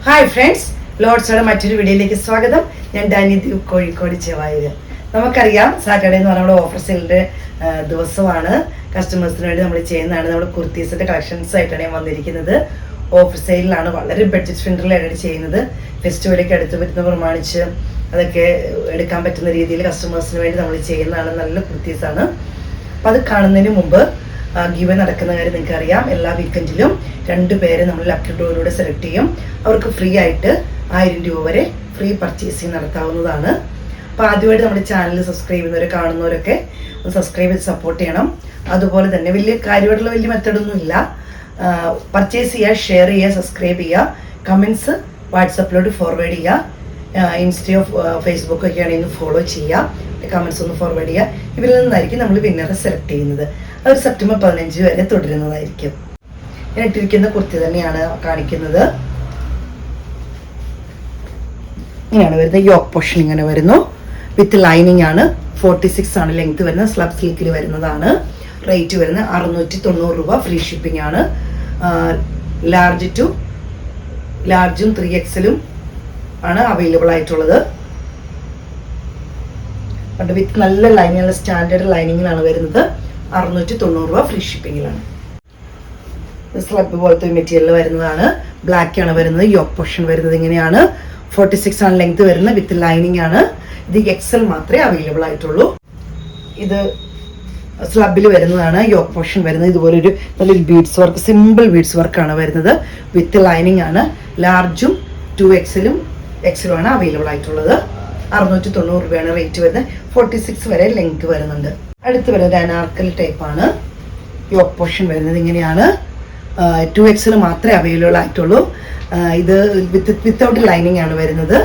Hi friends, ലോഡ്സോടെ മറ്റൊരു വീഡിയോയിലേക്ക് സ്വാഗതം. ഞാൻ ഡാനി ദീപ്, കോഴിക്കോട് ചെവായൂർ. നമുക്കറിയാം സാറ്റർഡേ എന്ന് പറഞ്ഞാൽ നമ്മുടെ ഓഫർ സെയിലിൻ്റെ ദിവസമാണ്. കസ്റ്റമേഴ്സിന് വേണ്ടി നമ്മൾ ചെയ്യുന്നതാണ്. നമ്മൾ കുർത്തീസിൻ്റെ കളക്ഷൻസ് ആയിട്ടാണ് ഞാൻ വന്നിരിക്കുന്നത്. ഓഫർ സെയിലിലാണ്, വളരെ ബഡ്ജറ്റ് ഫ്രണ്ട്ലിയാണ് ചെയ്യുന്നത്. ഫെസ്റ്റിവലൊക്കെ അടുത്ത് വരുന്ന പ്രമാണിച്ച് അതൊക്കെ എടുക്കാൻ പറ്റുന്ന രീതിയിൽ കസ്റ്റമേഴ്സിന് വേണ്ടി നമ്മൾ ചെയ്യുന്നതാണ്. നല്ല കുർത്തീസാണ്. അപ്പോൾ അത് കാണുന്നതിന് മുമ്പ് ഗിവ് നടക്കുന്ന കാര്യം നിങ്ങൾക്ക് അറിയാം. എല്ലാ വീക്കെൻഡിലും 2 പേരെ നമ്മൾ ലക്കി ഡ്രോയിലൂടെ സെലക്ട് ചെയ്യും. അവർക്ക് ഫ്രീ ആയിട്ട് 1000 രൂപ വരെ ഫ്രീ പർച്ചേസിങ് നടത്താവുന്നതാണ്. അപ്പോൾ ആദ്യമായിട്ട് നമ്മുടെ ചാനൽ സബ്സ്ക്രൈബ് ചെയ്യുന്നവരെ കാണുന്നവരൊക്കെ സബ്സ്ക്രൈബ് ചെയ്ത് സപ്പോർട്ട് ചെയ്യണം. അതുപോലെ തന്നെ കാര്യമായിട്ടുള്ള വലിയ മെത്തഡൊന്നും ഇല്ല. പർച്ചേസ് ചെയ്യുക, ഷെയർ ചെയ്യുക, സബ്സ്ക്രൈബ് ചെയ്യുക, കമൻസ് വാട്സപ്പിലോട്ട് ഫോർവേഡ് ചെയ്യുക. ഇൻസ്റ്റയോ ഫേസ്ബുക്കൊക്കെ ആണെങ്കിൽ ഫോളോ ചെയ്യുക, കമൻസ് ഒന്ന് ഫോർവേഡ് ചെയ്യുക. ഇവരിൽ നിന്നായിരിക്കും നമ്മൾ വിന്നറെ സെലക്ട് ചെയ്യുന്നത്. അത് സെപ്റ്റംബർ 15 വരെ തുടരുന്നതായിരിക്കും. ഞാൻ ഇട്ടിരിക്കുന്ന കുർത്തി തന്നെയാണ് കാണിക്കുന്നത്. ഇങ്ങനെയാണ് വരുന്നത്. യോക്ക് പോർഷൻ ഇങ്ങനെ വരുന്നു. വിത്ത് ലൈനിങ് ആണ്. 46 ആണ് ലെങ്ത് വരുന്നത്. സ്ലബ് സിൽക്കിൽ വരുന്നതാണ്. റേറ്റ് വരുന്നത് 690 രൂപ. ഫ്രീ ഷിപ്പിംഗ് ആണ്. ലാർജും 3XL ആണ് അവൈലബിൾ ആയിട്ടുള്ളത്. വിത്ത് നല്ല ലൈനിങ്, സ്റ്റാൻഡേർഡ് ലൈനിങ്ങിലാണ് വരുന്നത്. 690 രൂപ. ഫ്രീ ഷിപ്പിങ്ങിലാണ്. സ്ലബ് പോലത്തെ മെറ്റീരിയൽ വരുന്നതാണ്. ബ്ലാക്ക് ആണ് വരുന്നത്. യോക്ക് പോർഷൻ വരുന്നത് ഇങ്ങനെയാണ്. 46 ആണ് ലെങ്ത് വരുന്നത്. വിത്ത് ലൈനിങ് ആണ്. ഇത് XL മാത്രമേ അവൈലബിൾ ആയിട്ടുള്ളൂ. ഇത് സ്ലബിൽ വരുന്നതാണ്. യോക്ക് പോർഷൻ വരുന്നത് ഇതുപോലെ ഒരു നല്ലൊരു ബീഡ്സ് വർക്ക്, സിമ്പിൾ ബീഡ്സ് വർക്കാണ് വരുന്നത്. വിത്ത് ലൈനിങ് ആണ്. ലാർജും 2XL ആണ് അവൈലബിൾ ആയിട്ടുള്ളത്. 690 രൂപയാണ് റേറ്റ് വരുന്നത്. 46 വരെ ലെങ്ത് വരുന്നുണ്ട്. അടുത്ത് വരുന്നത് അനാർക്കലി ടൈപ്പാണ്. യോക്ക് പോർഷൻ വരുന്നത് ഇങ്ങനെയാണ്. 2XL മാത്രമേ അവൈലബിൾ ആയിട്ടുള്ളൂ. ഇത് വിത്തൗട്ട് ലൈനിങ് ആണ് വരുന്നത്.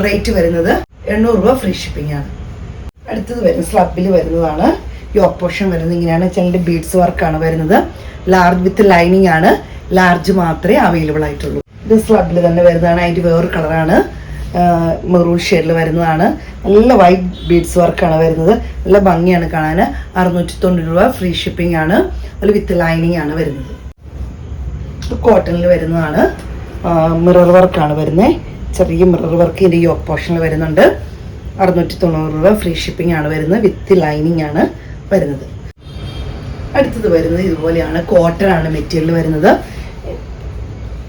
റേറ്റ് വരുന്നത് 800 രൂപ. ഫ്രീ ഷിപ്പിംഗ് ആണ്. അടുത്തത് വരുന്നത് സ്ലബിൽ വരുന്നതാണ്. യോക്ക് പോർഷൻ വരുന്നത് ഇങ്ങനെയാണ്. ചെറിയ ബീഡ്സ് വർക്കാണ് വരുന്നത്. ലാർജ് വിത്ത് ലൈനിങ് ആണ്. ലാർജ് മാത്രമേ അവൈലബിൾ ആയിട്ടുള്ളൂ. ഇത് സ്ലബിൽ തന്നെ വരുന്നതാണ്. അതിൻ്റെ വേറൊരു കളറാണ്. മെറൂൺ ഷെയ്ഡിൽ വരുന്നതാണ്. നല്ല വൈറ്റ് ബീഡ്സ് വർക്കാണ് വരുന്നത്. നല്ല ഭംഗിയാണ് കാണാൻ. 690 രൂപ. ഫ്രീ ഷിപ്പിംഗ് ആണ്. അതിൽ വിത്ത് ലൈനിങ് ആണ് വരുന്നത്. കോട്ടണിൽ വരുന്നതാണ്. മിറർ വർക്കാണ് വരുന്നത്. ചെറിയ മിറർ വർക്ക് ഇതിൻ്റെ യോക്ക് പോർഷനിൽ വരുന്നുണ്ട്. 690 രൂപ. ഫ്രീ ഷിപ്പിംഗ് ആണ് വരുന്നത്. വിത്ത് ലൈനിങ് ആണ് വരുന്നത്. അടുത്തത് വരുന്നത് ഇതുപോലെയാണ്. കോട്ടൺ ആണ് മെറ്റീരിയൽ വരുന്നത്.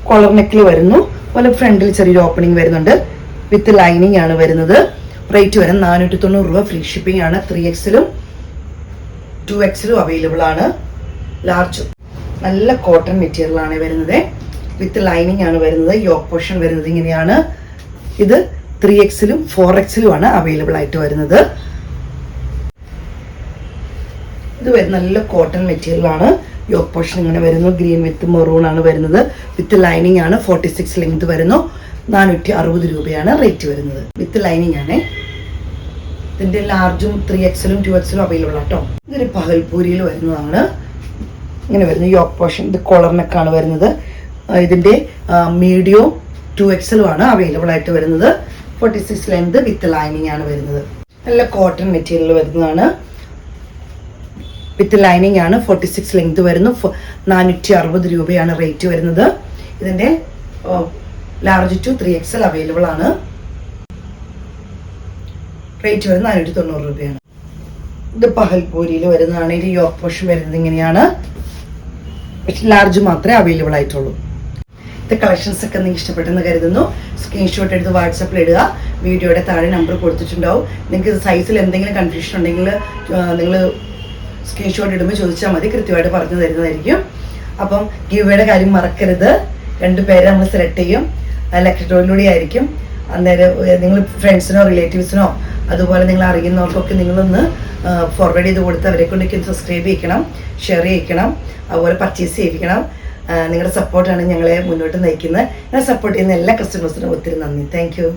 കോളർ നെക്കിൽ വരുന്നു. അതുപോലെ ഫ്രണ്ടിൽ ചെറിയൊരു ഓപ്പണിംഗ് വരുന്നുണ്ട്. വിത്ത് ലൈനിങ് ആണ് വരുന്നത്. റേറ്റ് വരുന്നത് 490 രൂപ. ഫ്രീ ഷിപ്പിംഗ് ആണ്. 3XL 2XL അവൈലബിൾ ആണ്. ലാർജും നല്ല കോട്ടൺ മെറ്റീരിയൽ ആണ് വരുന്നത്. വിത്ത് ലൈനിങ് ആണ് വരുന്നത്. യോക്ക് പോർഷൻ വരുന്നത് ഇങ്ങനെയാണ്. ഇത് 3XL 4XL ആണ് അവൈലബിൾ ആയിട്ട് വരുന്നത്. ഇത് വരുന്ന നല്ല കോട്ടൺ മെറ്റീരിയൽ ആണ്. യോക്ക് പോർഷൻ ഇങ്ങനെ വരുന്നു. ഗ്രീൻ വിത്ത് മെറൂൺ ആണ് വരുന്നത്. വിത്ത് ലൈനിങ് ആണ്. 46 ലെങ്ത് വരുന്നു. 460 രൂപയാണ് റേറ്റ് വരുന്നത്. വിത്ത് ലൈനിങ് ആണ്. ഇതിന്റെ ലാർജും 3XL 2XL അവൈലബിൾ ആട്ടോ. ഇതൊരു പഹൽപൂരിയിൽ വരുന്നതാണ്. ഇങ്ങനെ വരുന്നു. യോക്ക് പോർഷൻ ഇത് കോളർ നെക്കാണ് വരുന്നത്. ഇതിന്റെ മീഡിയം 2XL ആണ് അവൈലബിൾ ആയിട്ട് വരുന്നത്. 46 ലെങ്ത് വിത്ത് ലൈനിങ് ആണ് വരുന്നത്. നല്ല കോട്ടൺ മെറ്റീരിയൽ വരുന്നതാണ്. വിത്ത് ലൈനിങ് ആണ്. 46 ലെങ്ത് വരുന്നു. 460 രൂപയാണ് റേറ്റ് വരുന്നത്. ഇതിന്റെ ലാർജ് ടു 3XL അവൈലബിൾ ആണ്. റേറ്റ് വരുന്നത് 490 രൂപയാണ്. ഇത് പഹൽപൂരിയിൽ വരുന്നതാണ്. ഇത് യോക്ക് പോർഷൻ വരുന്നത് ഇങ്ങനെയാണ്. ലാർജ് മാത്രമേ അവൈലബിൾ ആയിട്ടുള്ളൂ. ഇത് കളക്ഷൻസ് ഒക്കെ നിങ്ങൾക്ക് ഇഷ്ടപ്പെട്ടെന്ന് കരുതുന്നു. സ്ക്രീൻഷോട്ട് എടുത്ത് വാട്സപ്പിൽ ഇടുക. വീഡിയോയുടെ താഴെ നമ്പർ കൊടുത്തിട്ടുണ്ടാവും. നിങ്ങൾക്ക് സൈസിൽ എന്തെങ്കിലും കൺഫ്യൂഷൻ ഉണ്ടെങ്കിൽ നിങ്ങൾ സ്ക്രീൻഷോട്ട് ഇടുമ്പോൾ ചോദിച്ചാൽ മതി. കൃത്യമായിട്ട് പറഞ്ഞു തരുന്നതായിരിക്കും. അപ്പം ഗിവേയുടെ കാര്യം മറക്കരുത്. 2 പേരെ നമ്മൾ സെലക്ട് ചെയ്യും. ലക്കി ഡ്രോയിലൂടെ ആയിരിക്കും. അന്നേരം നിങ്ങൾ ഫ്രണ്ട്സിനോ റിലേറ്റീവ്സിനോ അതുപോലെ നിങ്ങൾ അറിയുന്നവർക്കൊക്കെ നിങ്ങളൊന്ന് ഫോർവേഡ് ചെയ്ത് കൊടുത്ത് അവരെ കൊണ്ടൊക്കെ സബ്സ്ക്രൈബ് ചെയ്യിക്കണം, ഷെയർ ചെയ്യിക്കണം, അതുപോലെ പർച്ചേസ് ചെയ്യിക്കണം. നിങ്ങളുടെ സപ്പോർട്ടാണ് ഞങ്ങളെ മുന്നോട്ട് നയിക്കുന്നത്. ഞങ്ങളെ സപ്പോർട്ട് ചെയ്യുന്ന എല്ലാ കസ്റ്റമേഴ്സിനും ഒത്തിരി നന്ദി. Thank you.